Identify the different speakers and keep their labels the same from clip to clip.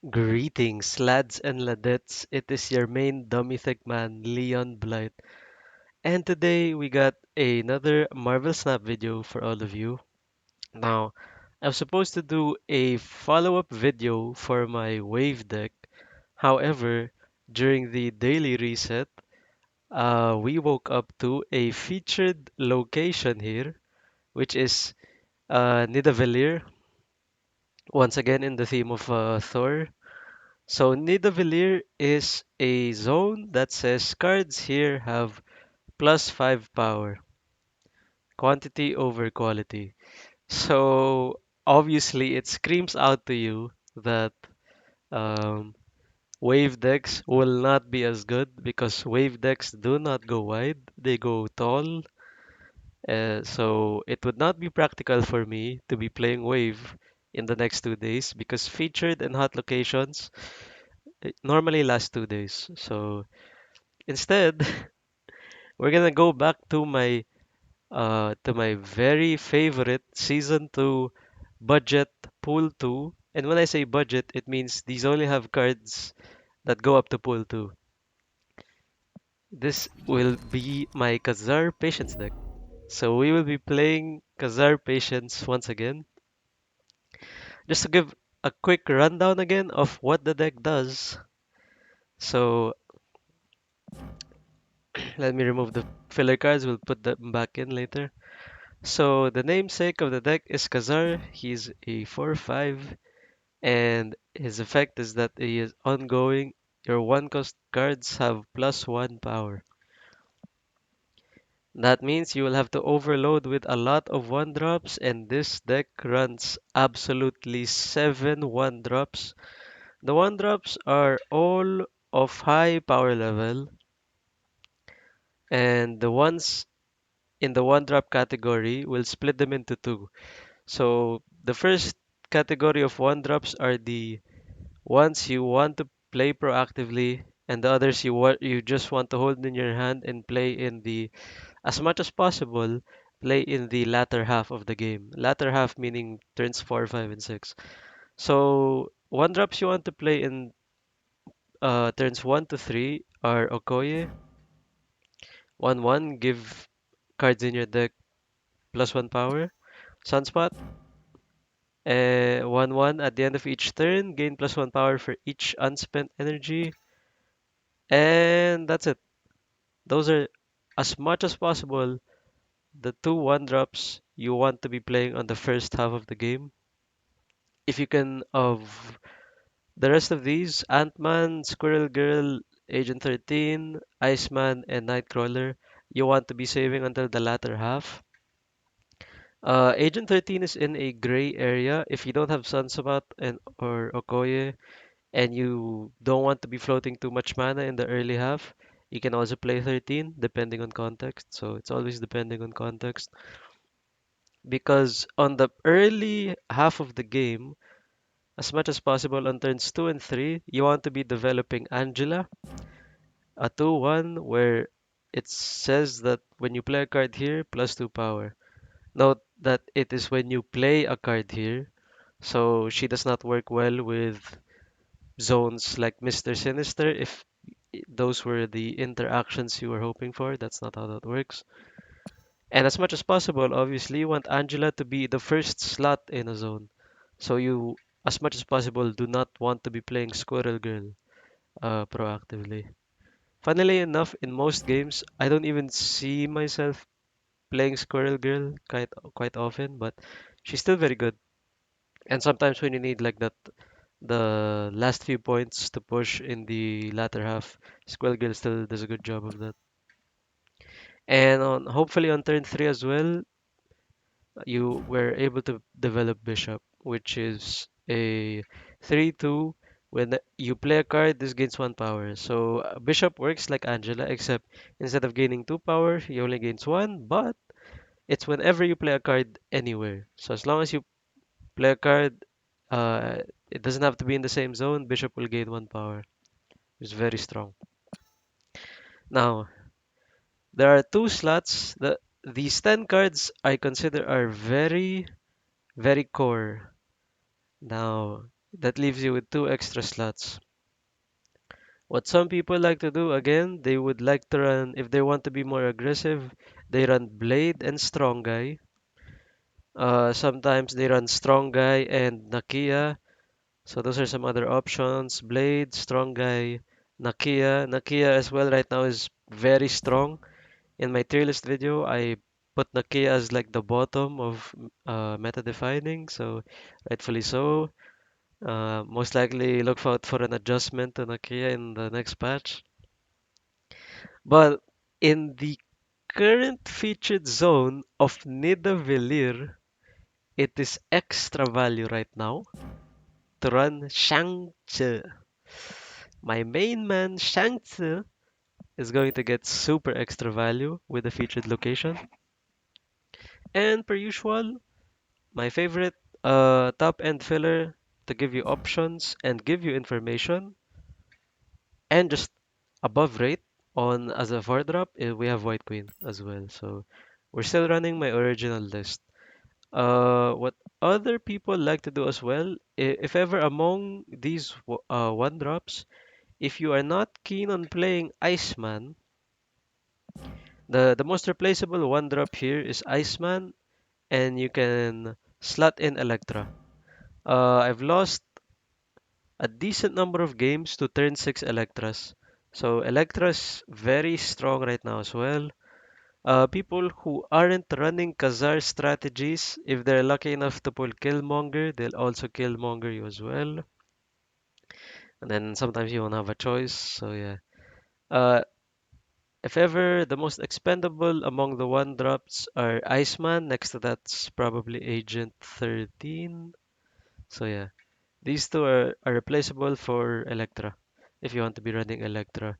Speaker 1: Greetings, lads and ladettes. It is your main dummy thick man, Leon Blight. And today we got another Marvel Snap video for all of you. Now, I was supposed to do a follow-up video for my wave deck. However, during the daily reset, we woke up to a featured location here, which is NIDAVELLIR, once again in the theme of Thor. So Nidavellir is a zone that says cards here have +5 power, quantity over quality. So obviously it screams out to you that um, wave decks will not be as good because wave decks do not go wide, they go tall. So it would not be practical for me to be playing wave in the next 2 days because featured and hot locations normally last 2 days. So instead, we're gonna go back to my very favorite season 2 budget pool 2. And when I say budget, it means these only have cards that go up to pool 2. This will be my KAZAR Patience deck. So we will be playing KAZAR Patience once again. Just to give a quick rundown again of what the deck does. So let me remove the filler cards, we'll put them back in later. So the namesake of the deck is KAZAR. He's a 4/5, and his effect is that he is ongoing. Your one cost cards have +1 power. That means you will have to overload with a lot of one drops, and this deck runs absolutely 7 one drops. The one drops are all of high power level, and the ones in the one drop category will split them into two. So the first category of one drops are the ones you want to play proactively, and the others you just want to hold in your hand and play in the as much as possible play in the latter half of the game. Latter half meaning turns 4, 5, and 6. So one drops you want to play in turns 1 to 3 are Okoye, 1/1 give cards in your deck +1 power. Sunspot, 1/1 at the end of each turn, gain +1 power for each unspent energy. And that's it. Those are as much as possible the two one drops you want to be playing on the first half of the game. If you can, of the rest of these, Ant-Man, Squirrel Girl, Agent 13, Iceman, and Nightcrawler, you want to be saving until the latter half. Agent 13 is in a gray area. If you don't have Sunspot and or Okoye, and you don't want to be floating too much mana in the early half, you can also play 13 depending on context. So it's always depending on context. Because on the early half of the game, as much as possible on turns 2 and 3, you want to be developing Angela, a 2/1 where it says that when you play a card here, +2 power. Note that it is when you play a card here, so she does not work well with zones like Mr. Sinister. If those were the interactions you were hoping for, that's not how that works. And as much as possible, obviously, you want Angela to be the first slot in a zone. So you, as much as possible, do not want to be playing Squirrel Girl proactively. Funnily enough, in most games, I don't even see myself playing Squirrel Girl quite often, but she's still very good. And sometimes when you need like that, the last few points to push in the latter half, Squirrel Girl still does a good job of that. And on hopefully on turn 3 as well, you were able to develop Bishop, which is a 3/2. When you play a card, this gains 1 power. So Bishop works like Angela, except instead of gaining 2 power, he only gains 1, but it's whenever you play a card anywhere. So as long as you play a card, uh, it doesn't have to be in the same zone, Bishop will gain 1 power. It's very strong. Now, there are two slots. These 10 cards I consider are very, very core. Now, That leaves you with two extra slots. What some people like to do, again, they would like to run, if they want to be more aggressive, they run Blade and Strong Guy. Sometimes they run Strong Guy and Nakia. So those are some other options. Blade, Strong Guy, Nakia. Nakia as well right now is very strong. In my tier list video, I put Nakia as like the bottom of meta defining, so rightfully so. Most likely look out for an adjustment to Nakia in the next patch. But in the current featured zone of Nidavellir, it is extra value right now to run Shang-Chi. My main man Shang-Chi is going to get super extra value with the featured location. And per usual, my favorite top end filler to give you options and give you information and just above rate on as a 4 drop, we have White Queen as well. So we're still running my original list. What other people like to do as well, if ever among these 1 drops, if you are not keen on playing Iceman, the most replaceable 1 drop here is Iceman, and you can slot in Electra. I've lost a decent number of games to turn 6 Electras. So Electra's very strong right now as well. People who aren't running KAZAR strategies, if they're lucky enough to pull Killmonger, they'll also Killmonger you as well. And then sometimes you won't have a choice. So yeah. Uh, if ever the most expendable among the 1 drops are Iceman, next to that's probably Agent 13. So yeah. These two are replaceable for Electra if you want to be running Electra.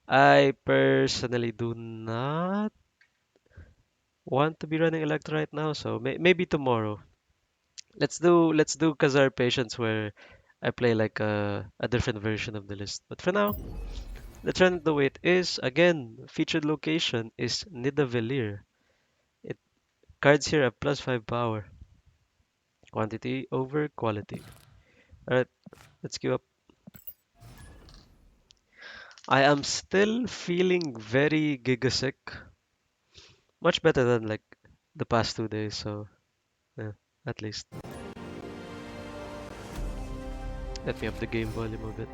Speaker 1: I personally do not want to be running Electra right now, so maybe tomorrow. Let's do Kazar Patience where I play like a different version of the list. But for now, let's run it the way it is. Again, featured location is Nidavellir. It cards here have +5 power. Quantity over quality. Alright, let's queue up. I am still feeling very gigasick. Much better than like the past 2 days, so yeah, at least. Let me up the game volume a bit.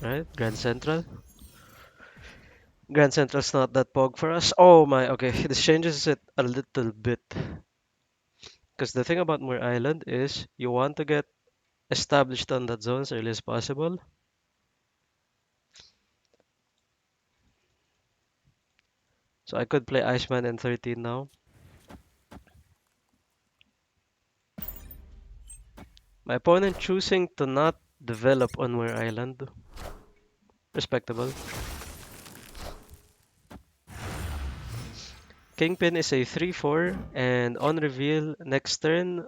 Speaker 1: Alright, Grand Central. Grand Central's not that pog for us. Oh my, okay, this changes it a little bit. Because the thing about Moore Island is you want to get established on that zone as early as possible. So I could play Iceman and 13 now. My opponent choosing to not develop on Moore Island. Respectable. Kingpin is a 3/4 and on reveal next turn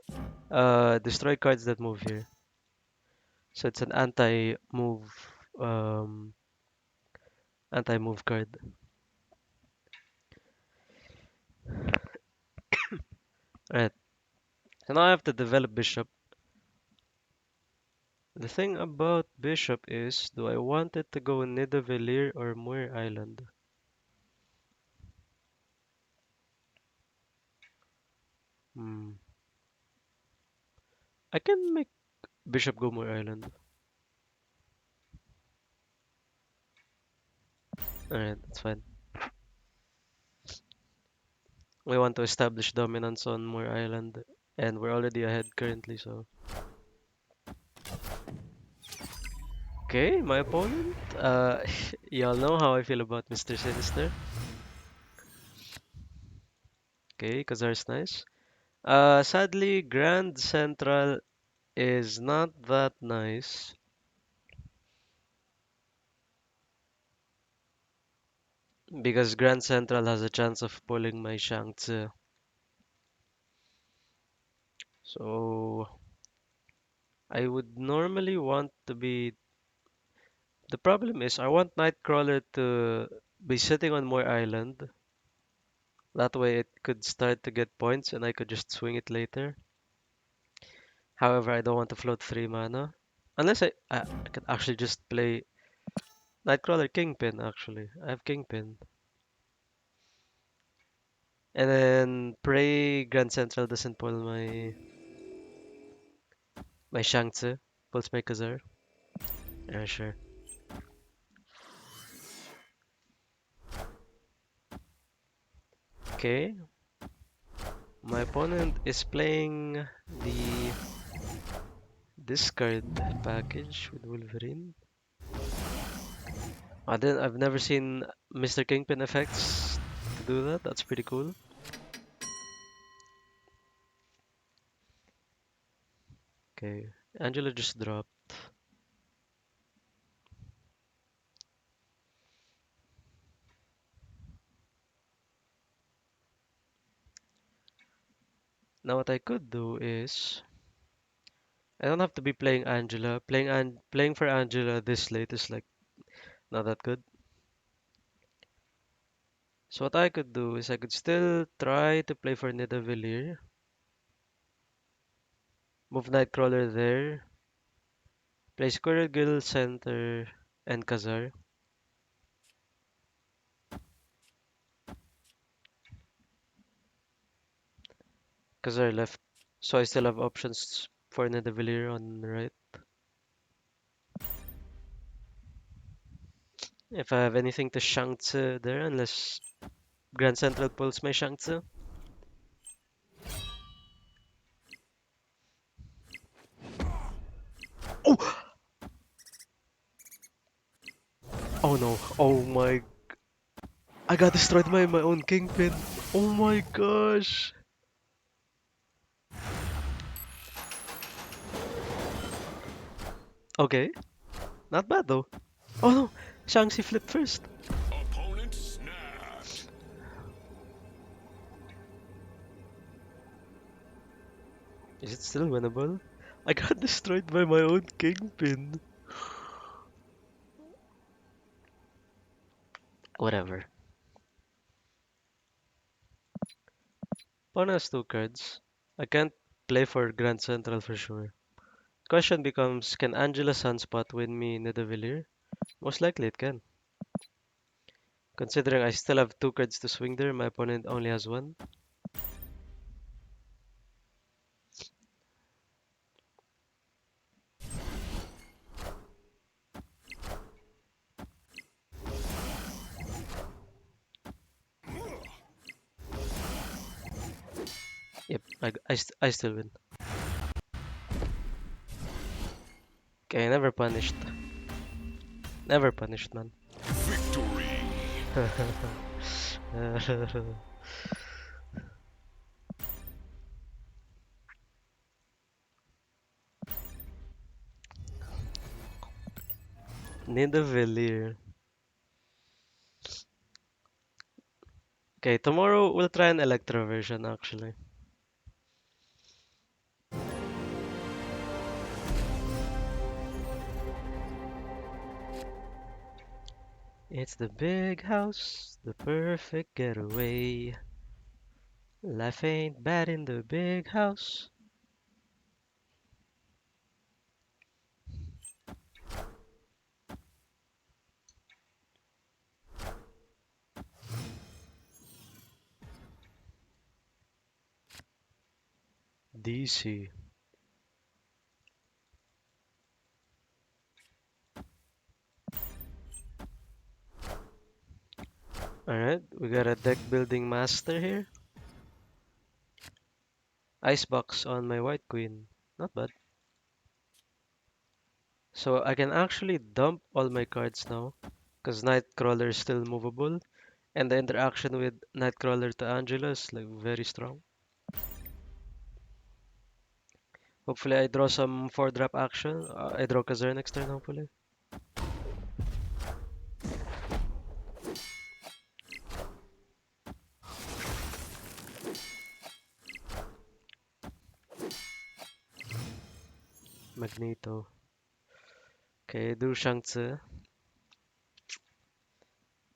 Speaker 1: destroy cards that move here. So it's an um anti-move card. Right. So now I have to develop Bishop. The thing about Bishop is, do I want it to go Nidavellir or Muir Island? Hmm. I can make Bishop go Muir Island. Alright, that's fine. We want to establish dominance on Muir Island, and we're already ahead currently, so. Okay, my opponent. Y'all know how I feel about Mr. Sinister. Okay, Kazar's nice. Sadly, Grand Central is not that nice because Grand Central has a chance of pulling my Shang-Tzu. So I would normally want to be. The problem is I want Nightcrawler to be sitting on Moore Island That way it could start to get points and I could just swing it later. However, I don't want to float 3 mana. Unless I could actually just play Nightcrawler Kingpin, actually. I have Kingpin. And then pray Grand Central doesn't pull my Shangzi, pulls my KAZAR. Yeah, sure. Okay, my opponent is playing the discard package with Wolverine. I've never seen Mr. Kingpin effects to do that. That's pretty cool. Okay, Angela just dropped. Now what I could do is I don't have to be playing Angela. Playing for Angela this late is like not that good. So what I could do is I could still try to play for NIDAVELLIR. Move Nightcrawler there. Play Squirrel Girl center and KAZAR. KAZAR left. So I still have options for NIDAVELLIR on the right. If I have anything to Shangzi there, unless Grand Central pulls my Shangzi. Oh! Oh no. Oh my. I got destroyed by my own Kingpin. Oh my gosh. Okay. Not bad though. Oh no. Shangzi flipped first.
Speaker 2: Opponent snapped.
Speaker 1: Is it still winnable? I got destroyed by my own Kingpin. Whatever. Pawn has 2 cards. I can't play for Grand Central for sure. Question becomes, can Angela Sunspot win me Nidavellir? Most likely it can. Considering I still have 2 cards to swing there, my opponent only has 1. Yep, I still win. Okay, never punished. Never punished, man.
Speaker 2: Victory.
Speaker 1: Nidavellir. Okay, tomorrow we'll try an Electro version actually. It's the big house, the perfect getaway. Life ain't bad in the big house. DC. Alright, we got a deck building master here. Icebox on my white queen. Not bad. So I can actually dump all my cards now. Because Nightcrawler is still movable. And the interaction with Nightcrawler to Angela is like very strong. Hopefully I draw some 4-drop action. I draw KAZAR next turn hopefully. Magneto. Okay, do Shang-Tzu.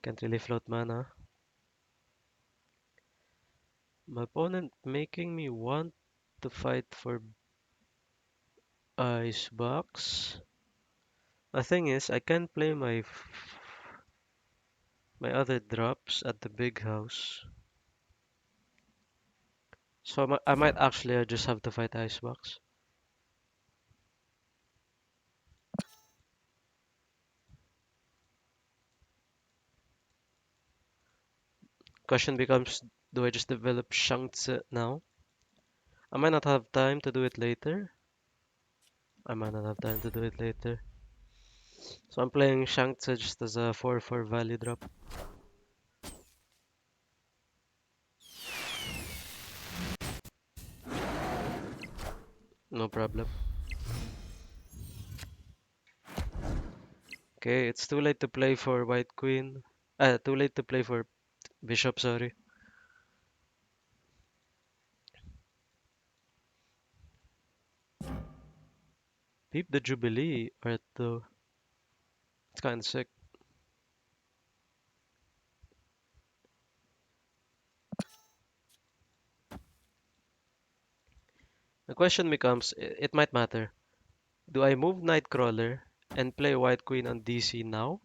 Speaker 1: Can't really float mana. My opponent making me want to fight for Icebox. The thing is, I can play my other drops at the big house. So I might actually just have to fight Icebox. Question becomes, do I just develop Shangzi now? I might not have time to do it later. I might not have time to do it later. So I'm playing Shangzi just as a 4-4 value drop. No problem. Okay, it's too late to play for White Queen. Too late to play for Bishop, sorry. Peep the Jubilee art though. It's kinda sick. The question becomes, it might matter. Do I move Nightcrawler and play White Queen on DC now?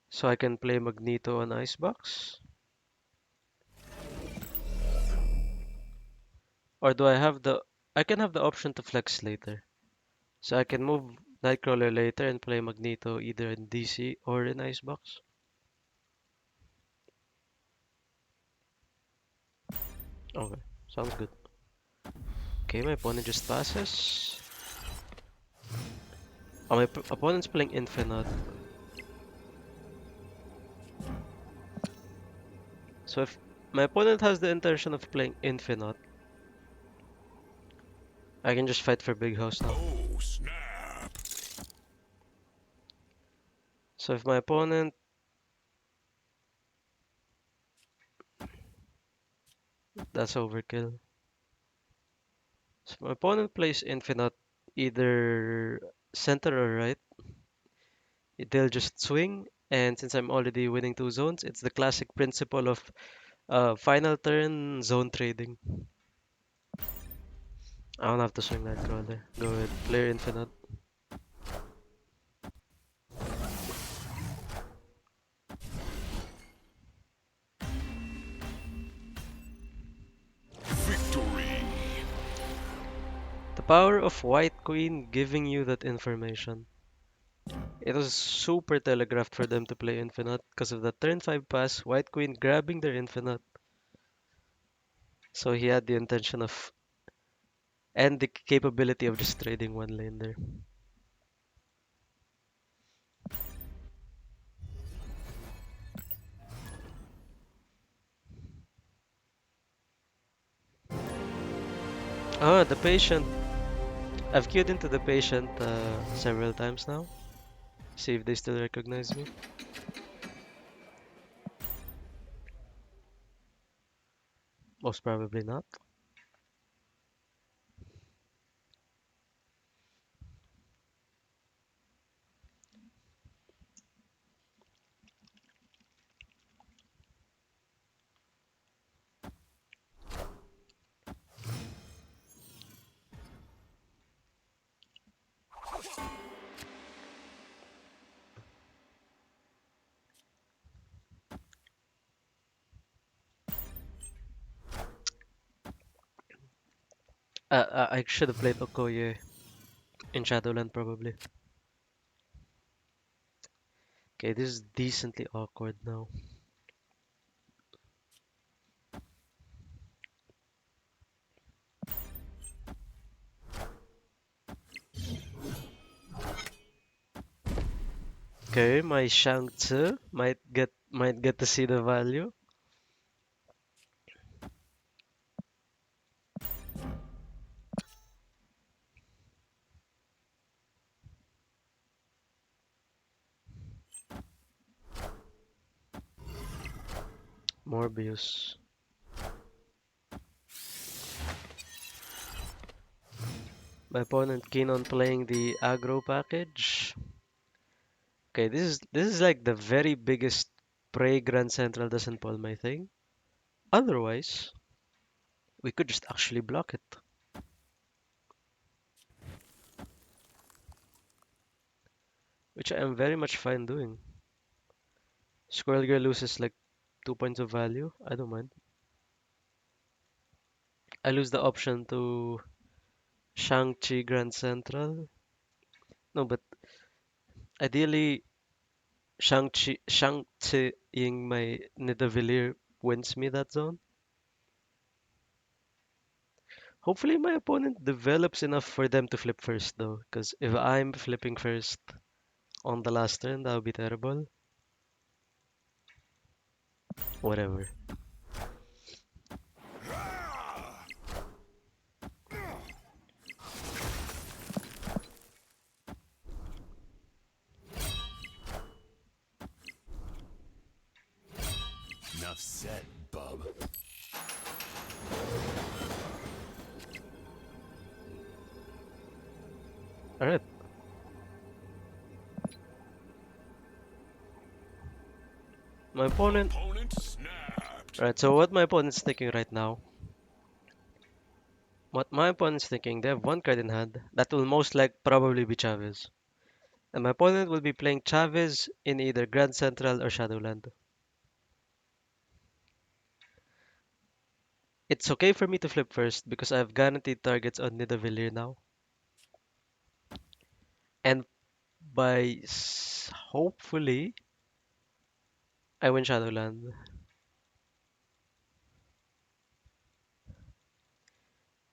Speaker 1: So I can play Magneto on Icebox? Or do I have the... I can have the option to flex later. So I can move Nightcrawler later and play Magneto either in DC or in Icebox. Okay, sounds good. Okay, my opponent just passes. Oh, my opponent's playing Infinite. So if my opponent has the intention of playing Infinite, I can just fight for Big House now.
Speaker 2: Oh, snap.
Speaker 1: So if my opponent... That's overkill. So my opponent plays Infinite either center or right. They'll just swing, and since I'm already winning two zones, it's the classic principle of final turn zone trading. I don't have to swing that crawler. Go ahead, player Infinite.
Speaker 2: Victory.
Speaker 1: The power of White Queen giving you that information. It was super telegraphed for them to play Infinite because of the turn 5 pass, White Queen grabbing their Infinite. So he had the intention of and the capability of just trading one lane there. Oh, the patient. I've queued into the patient several times now. See if they still recognize me. Most probably not. I should have played Okoye in Shadowland probably. Okay, this is decently awkward now. Okay, my Shang-Tzu might get to see the value. Morbius. My opponent keen on playing the aggro package. Okay, this is like the very biggest pray Grand Central doesn't pull my thing. Otherwise, we could just actually block it, which I am very much fine doing. Squirrel Girl loses like 2 points of value. I don't mind. I lose the option to Shang-Chi Grand Central. No, but ideally, Shang-Chi-ing my Nidavellir wins me that zone. Hopefully, my opponent develops enough for them to flip first, though. Because if I'm flipping first on the last turn, that would be terrible. Whatever.
Speaker 2: Enough said, bub.
Speaker 1: Alright. My opponent.
Speaker 2: Opponent snapped.
Speaker 1: Alright, so what my opponent's thinking right now. What my opponent's thinking, they have one card in hand. That will most like probably be Chavez. And my opponent will be playing Chavez in either Grand Central or Shadowland. It's okay for me to flip first because I have guaranteed targets on Nidavellir now. And hopefully I win Shadowland.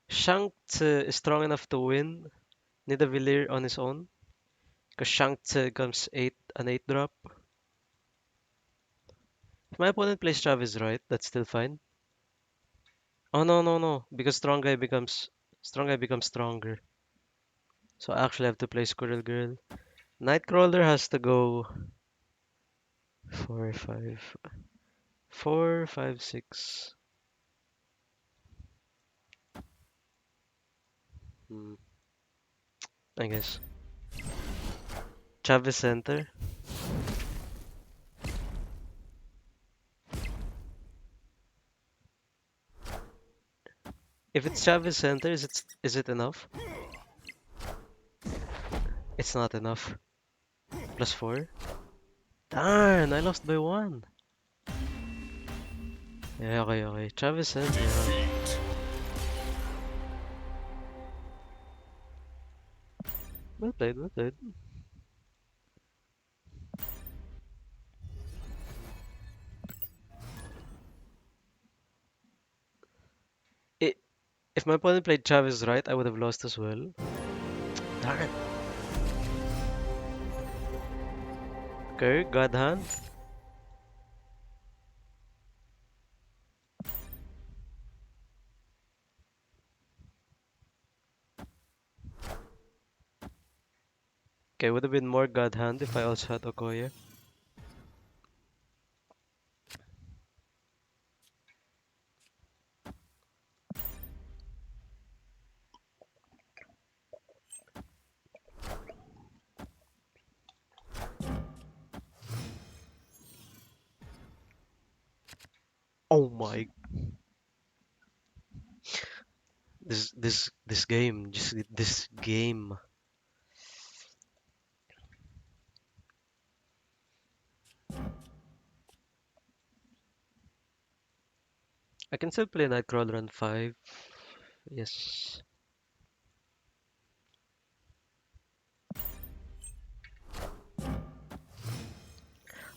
Speaker 1: Shanks is strong enough to win Nidavellir on his own because Shanks comes an 8 drop. If my opponent plays Chavez right, that's still fine. Oh no no no because strong guy becomes stronger. So I actually have to play Squirrel Girl. Nightcrawler has to go 4, 5, 4, 5, 6. Hmm, I guess. Chavez center. If it's Chavez center, is it enough? It's not enough. Plus 4. Darn, I lost by 1. Yeah, okay, okay. Chavez center, huh?
Speaker 2: Defeat.
Speaker 1: Well played, well played. I If my opponent played Chavez right, I would have lost as well. Darn. Okay, God hand. Okay, would have been more God hand if I also had Okoye. Oh my, this game, just this game. I can still play Nightcrawler on 5. Yes.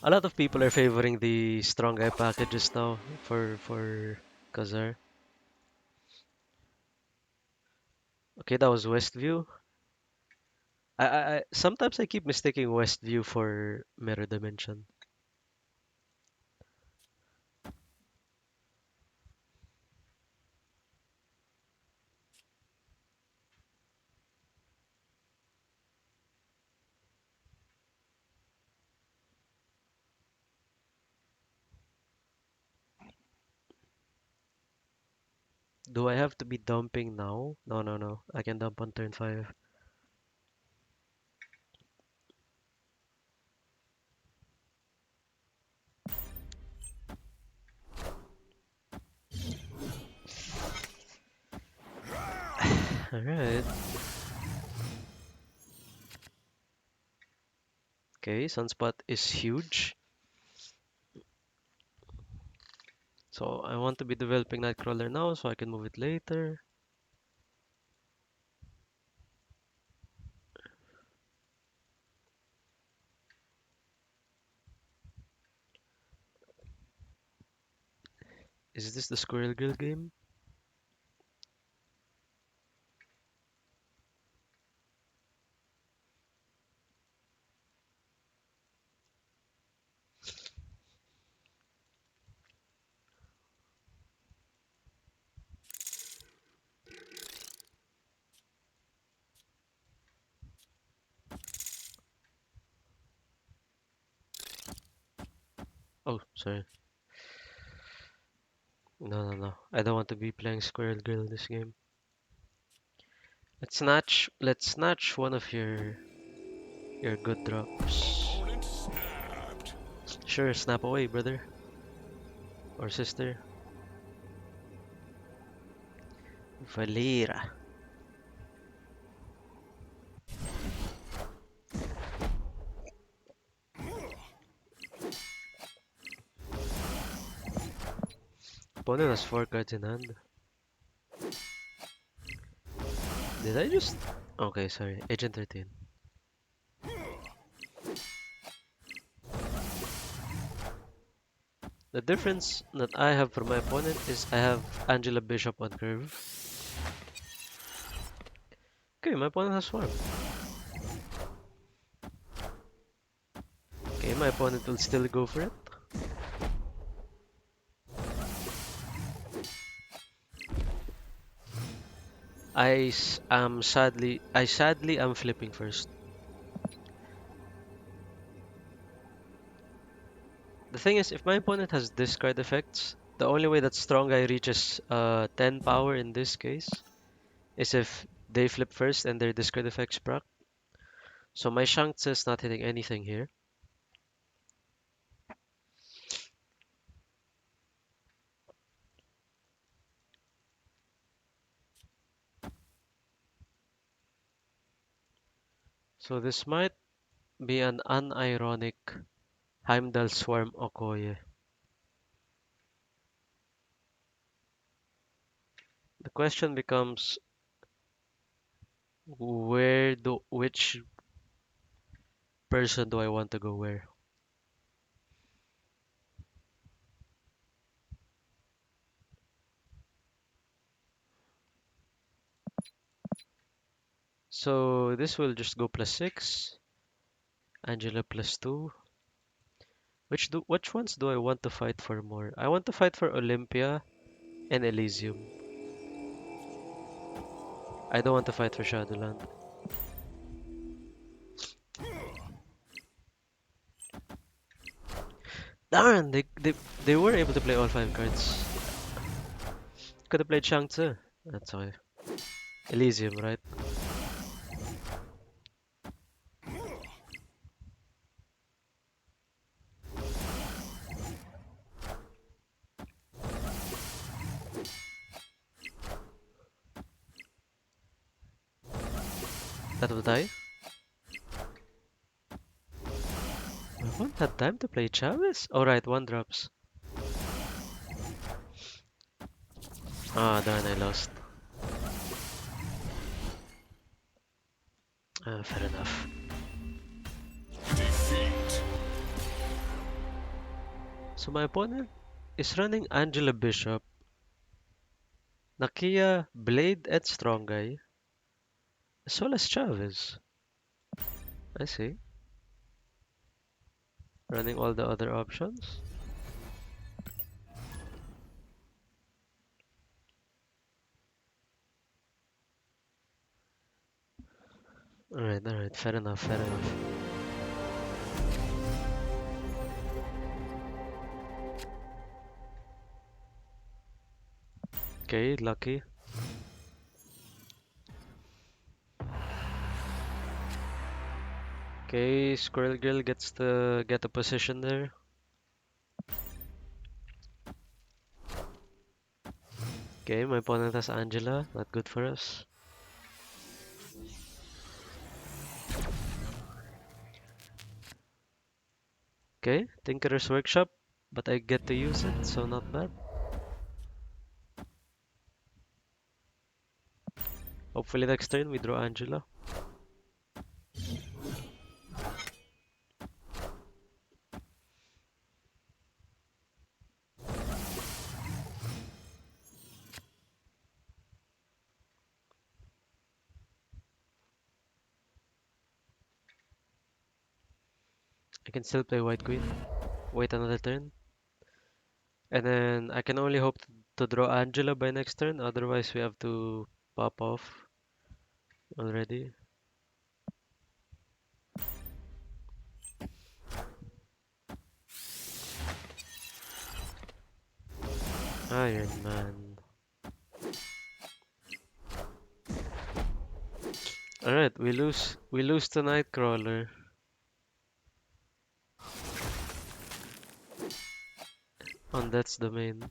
Speaker 1: A lot of people are favoring the strong guy packages now for KAZAR. Okay, that was Westview. Sometimes I keep mistaking Westview for Mirror Dimension. Do I have to be dumping now? No, no, no. I can dump on turn 5. Alright. Okay, Sunspot is huge. So I want to be developing Nightcrawler now so I can move it later. Is this the Squirrel Girl game? Oh, sorry. No. I don't want to be playing Squirrel Girl this game. Let's snatch one of your good drops.
Speaker 2: Opponent snapped.
Speaker 1: Sure, snap away, brother or sister. Valera. Opponent has 4 cards in hand. Did I just? Okay, sorry. Agent 13. The difference that I have for my opponent is I have Angela Bishop on curve. Okay, my opponent has Swarm. Okay, my opponent will still go for it. I sadly am flipping first. The thing is, if my opponent has discard effects, the only way that Strong Guy reaches 10 power in this case is if they flip first and their discard effects proc. So my Shanks is not hitting anything here. So this might be an unironic Heimdall Swarm Okoye. The question becomes which person do I want to go where? So this will just go +6, Angela +2. Which ones do I want to fight for more? I want to fight for Olympia and Elysium. I don't want to fight for Shadowland. Darn, they were able to play all 5 cards. Could have played Shang Tzu. That's why. Elysium, right? That would die. I won't have time to play Chavez. Alright, 1 drops. Ah, darn, I lost. Fair enough.
Speaker 2: Defeat.
Speaker 1: So my opponent is running Angela Bishop, Nakia, Blade, and Strong Guy, as well as Chavez. I see. Running all the other options. Alright, fair enough. Okay, lucky. Okay, Squirrel Girl gets to get a position there. Okay, my opponent has Angela, not good for us. Okay, Tinkerer's Workshop, but I get to use it, so not bad. Hopefully next turn we draw Angela. I can still play White Queen, wait another turn, and then I can only hope to draw Angela by next turn, otherwise we have to pop off already. Iron Man. Alright, we lose to Nightcrawler. On Death's Domain.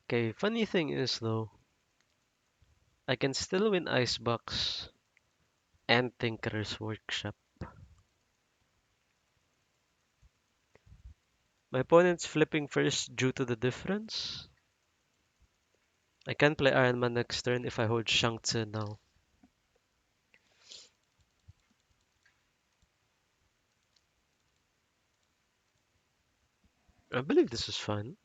Speaker 1: Okay, funny thing is though, I can still win Icebox and Tinkerer's Workshop. My opponent's flipping first due to the difference. I can play Iron Man next turn if I hold Shang-Tse now. I believe this is fun.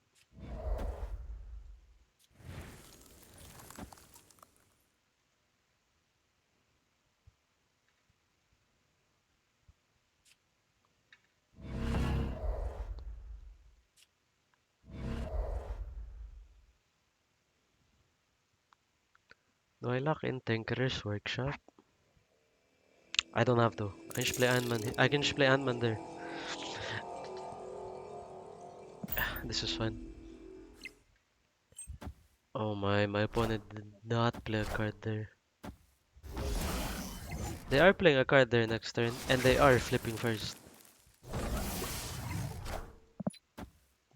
Speaker 1: Do I lock in Tinkerer's Workshop? I don't have to. I can just play Ant-Man. I can just play Ant-Man there. This is fine. Oh my opponent did not play a card there. They are playing a card there next turn, and they are flipping first.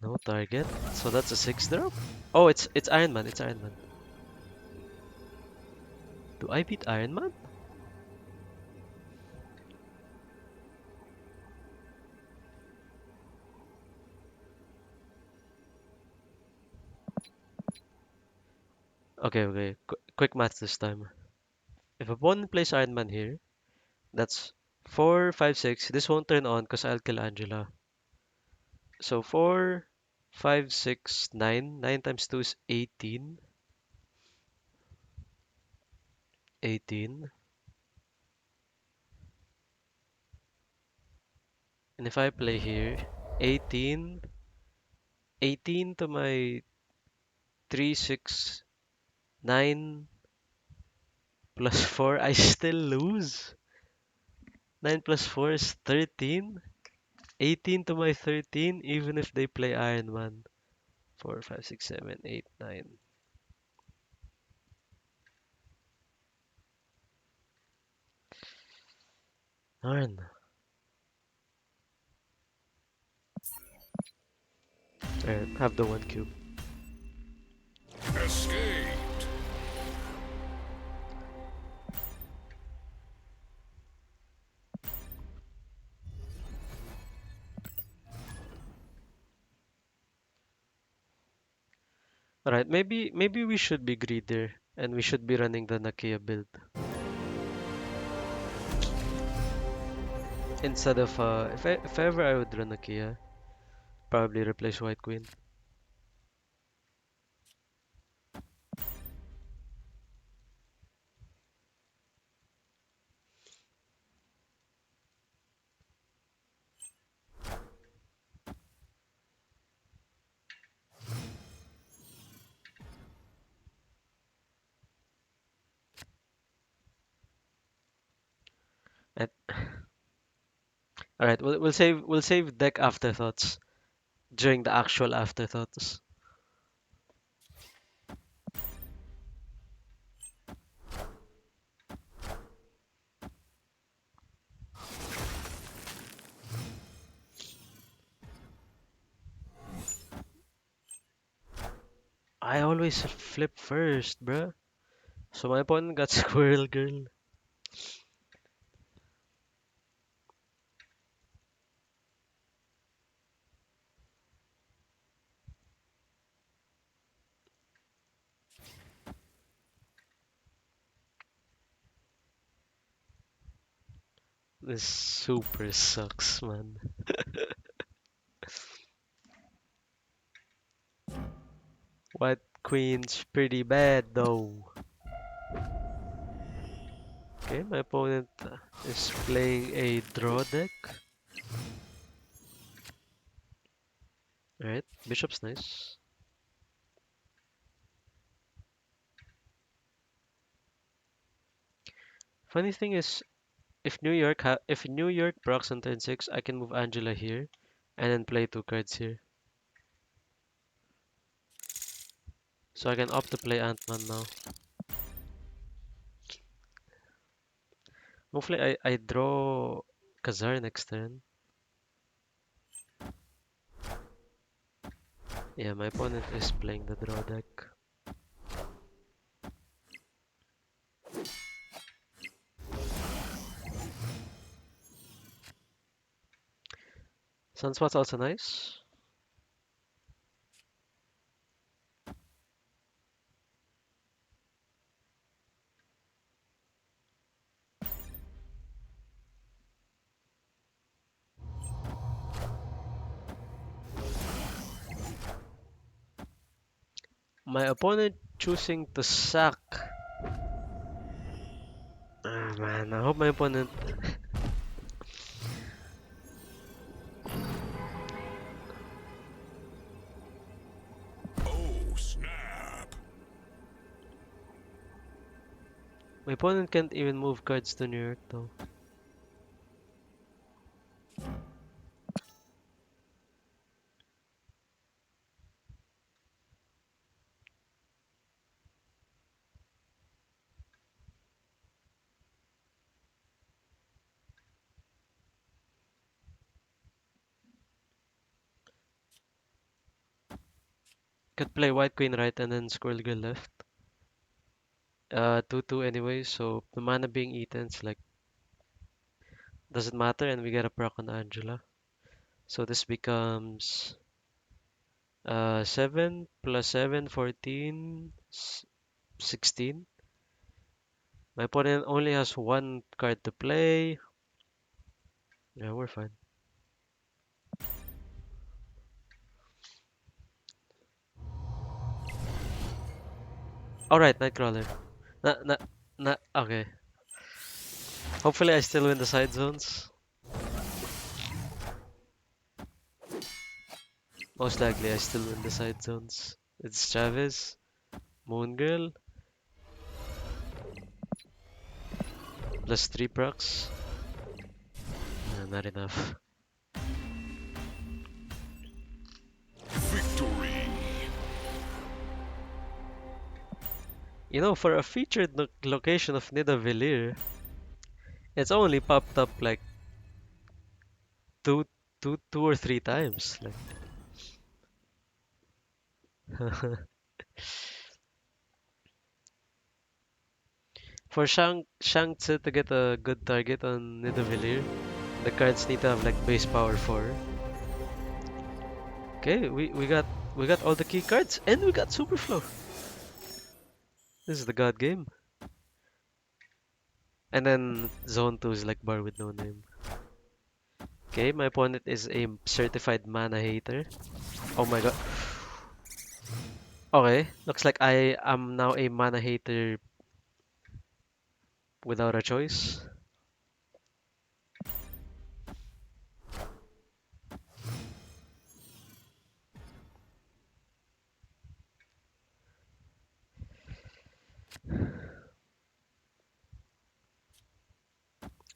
Speaker 1: No target. So that's a 6 drop? Oh, it's Iron Man. It's Iron Man. Do I beat Iron Man? Okay. Quick math this time. If opponent plays Iron Man here, that's 4, 5, 6. This won't turn on because I'll kill Angela. So 4, 5, 6, 9. 9 times 2 is 18. 18. And if I play here, 18. 18 to my 3, 6, 9 plus 4, I still lose. 9 plus 4 is 13. 18 to my 13, even if they play Iron Man. 4, 5, 6, 7, 8, 9. Darn. Alright, have the 1 cube.
Speaker 2: Escaped.
Speaker 1: Alright, maybe we should be greedier and we should be running the Nakia build. Instead of if ever I would run Nakia, probably replace White Queen. And alright, we'll save deck afterthoughts during the actual afterthoughts. I always flip first, bruh. So my opponent got Squirrel Girl. This super sucks, man. White Queen's pretty bad though. Okay, my opponent is playing a draw deck. Alright, Bishop's nice. Funny thing is, if New York procs on turn 6, I can move Angela here and then play 2 cards here. So I can opt to play Ant-Man now. Hopefully I draw KAZAR next turn. Yeah, my opponent is playing the draw deck. Sunspot's also nice. My opponent choosing to sack. Ah man, I hope my opponent.
Speaker 2: Oh, snap.
Speaker 1: My opponent can't even move cards to New York though. Could play White Queen right and then Squirrel Girl left. 2-2 anyway, so the mana being eaten, it's like doesn't matter, and we get a proc on Angela. So this becomes 7 plus 7, 14, 16. My opponent only has 1 card to play. Yeah, we're fine. Alright, Nightcrawler. Okay. Hopefully I still win the side zones. Most likely I still win the side zones. It's Chavez, Moon Girl, plus 3 procs. Not enough.
Speaker 2: Victory.
Speaker 1: You know, for a featured location of NIDAVELLIR, it's only popped up like two, two or three times. Like, for Shang Tzu to get a good target on NIDAVELLIR, the cards need to have like base power 4. Okay, we got all the key cards and we got Superflow. This is the god game. And then Zone 2 is like bar with no name. Okay, my opponent is a certified mana hater. Oh my god. Okay, looks like I am now a mana hater without a choice.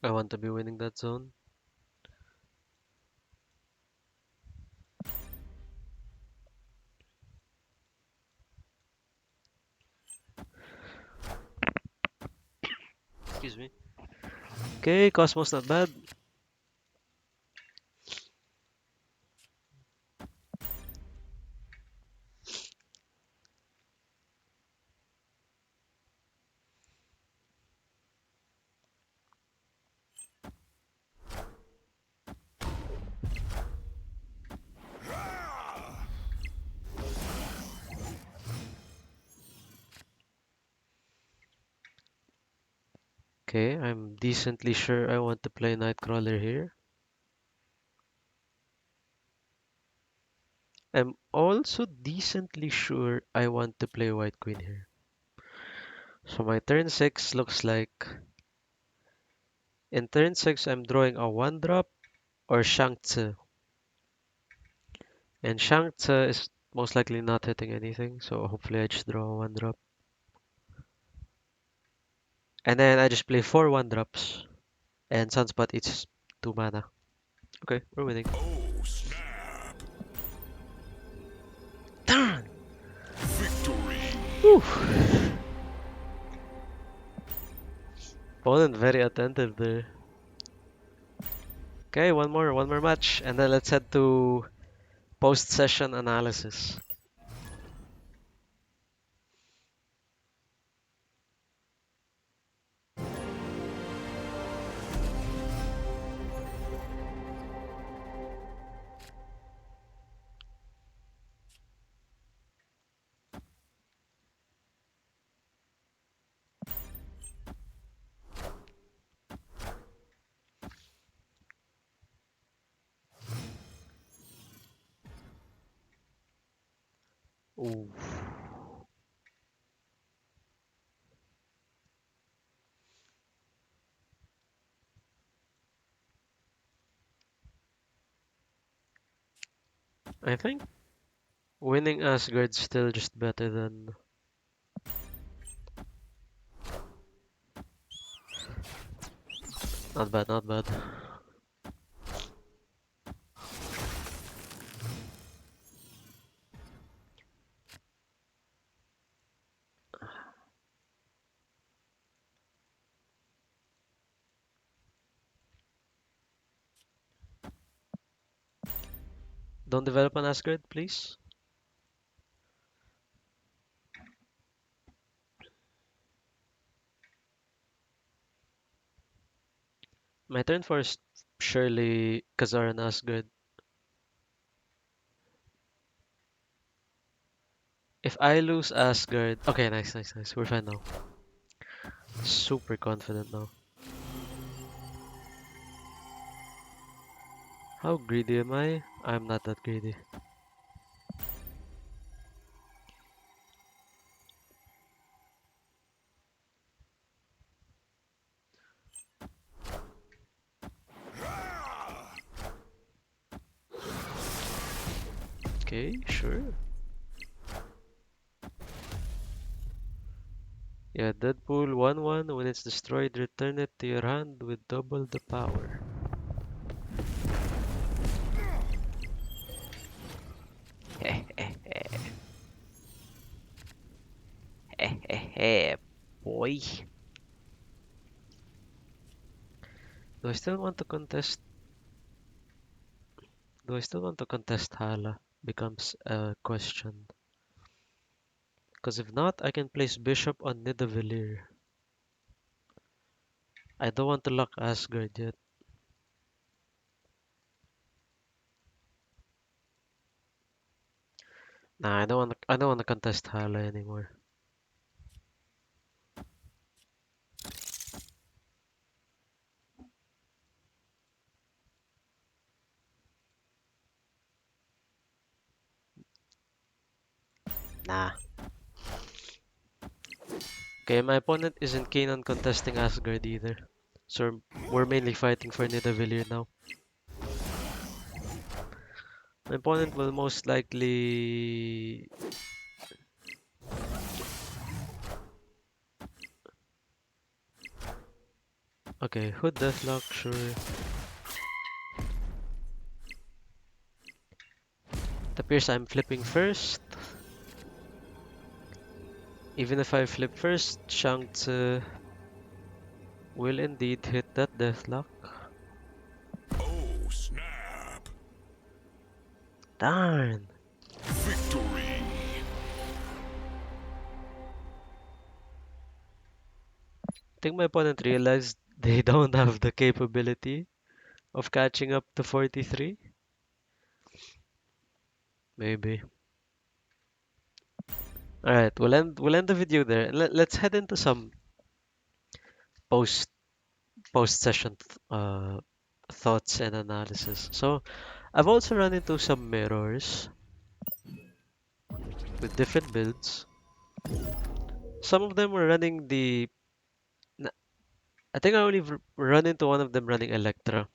Speaker 1: I want to be winning that zone. Excuse me. Okay, Cosmos not bad. Okay, I'm decently sure I want to play Nightcrawler here. I'm also decently sure I want to play White Queen here. So my turn 6 looks like in turn 6 I'm drawing a 1 drop or Shang-Tzu. And Shang-Tzu is most likely not hitting anything, so hopefully I just draw a 1 drop. And then I just play 4 1 drops. And Sunspot eats 2 mana. Okay, we're winning.
Speaker 2: Oh, snap.
Speaker 1: Darn!
Speaker 2: Victory.
Speaker 1: Whew. Opponent very attentive there. Okay, one more match, and then let's head to post-session analysis. Ooh. I think winning Asgard's still just better than. Not bad, not bad. Don't develop an Asgard, please. My turn for is surely KAZAR and Asgard. If I lose Asgard. Okay, nice, nice, nice. We're fine now. Super confident now. How greedy am I? I'm not that greedy. Okay, sure. Yeah, Deadpool 1-1. When it's destroyed, return it to your hand with double the power. Boy. Do I still want to contest? Do I still want to contest Hala? Becomes a question. Because if not, I can place Bishop on NIDAVELLIR. I don't want to lock Asgard yet. Nah, I don't want. I don't want to contest Hala anymore. Nah. Okay, my opponent isn't keen on contesting Asgard either. So we're mainly fighting for NIDAVELLIR now. My opponent will most likely. Okay, Hood Deathlock, sure. It appears I'm flipping first. Even if I flip first, Shang-Tzu will indeed hit that Deathlock.
Speaker 2: Oh, snap.
Speaker 1: Darn!
Speaker 2: Victory.
Speaker 1: I think my opponent realized they don't have the capability of catching up to 43. Maybe. Alright, we'll end the video there. Let's head into some post post-session thoughts and analysis. So I've also run into some mirrors with different builds. Some of them were running n- I think I only run into one of them running Electra.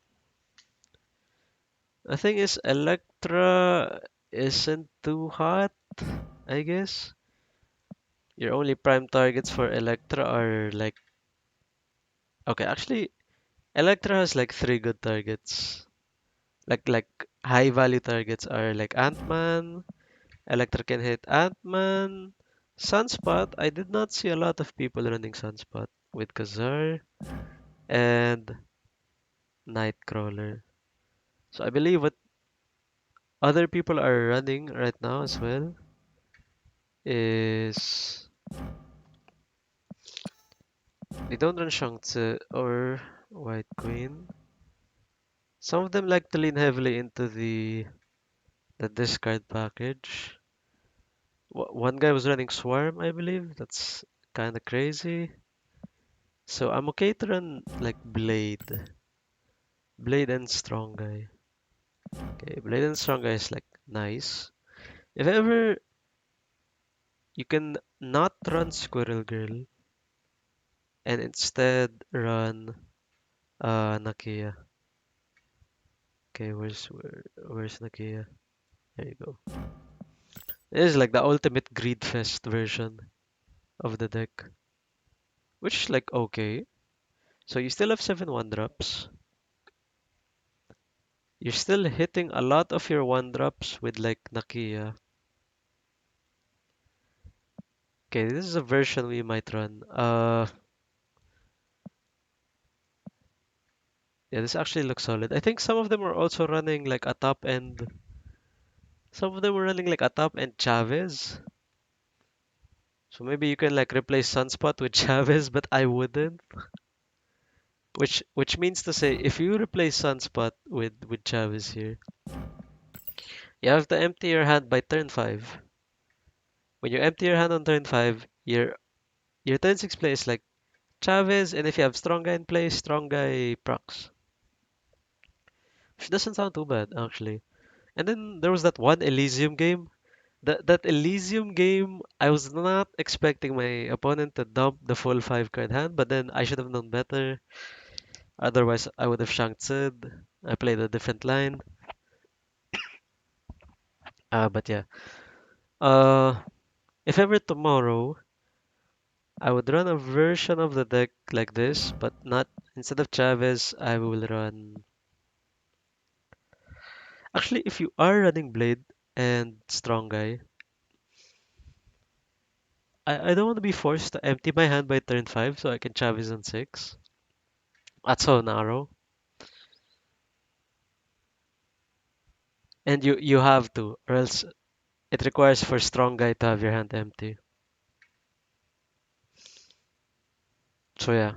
Speaker 1: The thing is, Electra isn't too hot, I guess. Your only prime targets for Electra are like, okay, actually, Electra has like three good targets. Like high value targets are like Ant-Man. Electra can hit Ant-Man. Sunspot, I did not see a lot of people running Sunspot with KAZAR and Nightcrawler. So I believe what other people are running right now as well is they don't run Shang-Tzu or White Queen. Some of them like to lean heavily into the discard package. One guy was running Swarm, I believe. That's kind of crazy. So I'm okay to run like Blade and Strong Guy. Okay, Blade and Strong Guy is like nice. If ever you can not run Squirrel Girl and instead run Nakia. Okay, where's Nakia? There you go. It is like the ultimate greed fest version of the deck, which is like okay. So you still have 7 1 drops. You're still hitting a lot of your 1 drops with like Nakia. Okay, this is a version we might run. Yeah, this actually looks solid. I think some of them are also running like a top end. Some of them were running like a top end Chavez. So maybe you can like replace Sunspot with Chavez, but I wouldn't. Which means to say, if you replace Sunspot with Chavez here, you have to empty your hand by turn 5. When you empty your hand on turn 5, your turn 6 play is like Chavez, and if you have strong guy in play, strong guy procs. Which doesn't sound too bad actually. And then there was that one Elysium game. That Elysium game, I was not expecting my opponent to dump the full 5 card hand, but then I should have known better. Otherwise, I would have Shang Tsud. I played a different line. But yeah. Uh, if ever tomorrow, I would run a version of the deck like this, but not instead of Chavez, I will run. Actually, if you are running Blade and Strong Guy, I don't want to be forced to empty my hand by turn 5 so I can Chavez on 6. That's so narrow. And you have to, or else it requires for Strong Guy to have your hand empty. So yeah,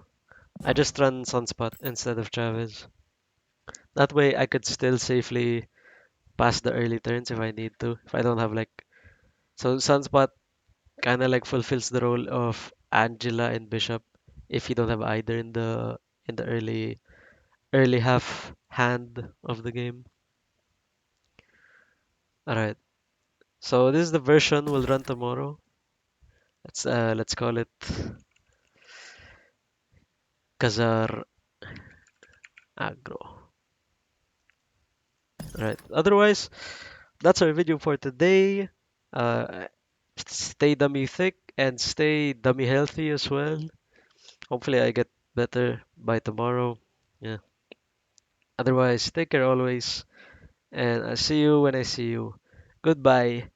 Speaker 1: I just run Sunspot instead of Chavez. That way I could still safely pass the early turns if I need to. If I don't have like so Sunspot kind of like fulfills the role of Angela and Bishop if you don't have either in the early half hand of the game. All right. So this is the version we'll run tomorrow. Let's call it KAZAR Agro. All right. Otherwise, that's our video for today. Uh, stay dummy thick and stay dummy healthy as well. Hopefully, I get better by tomorrow. Yeah. Otherwise, take care always, and I'll see you when I see you. Goodbye.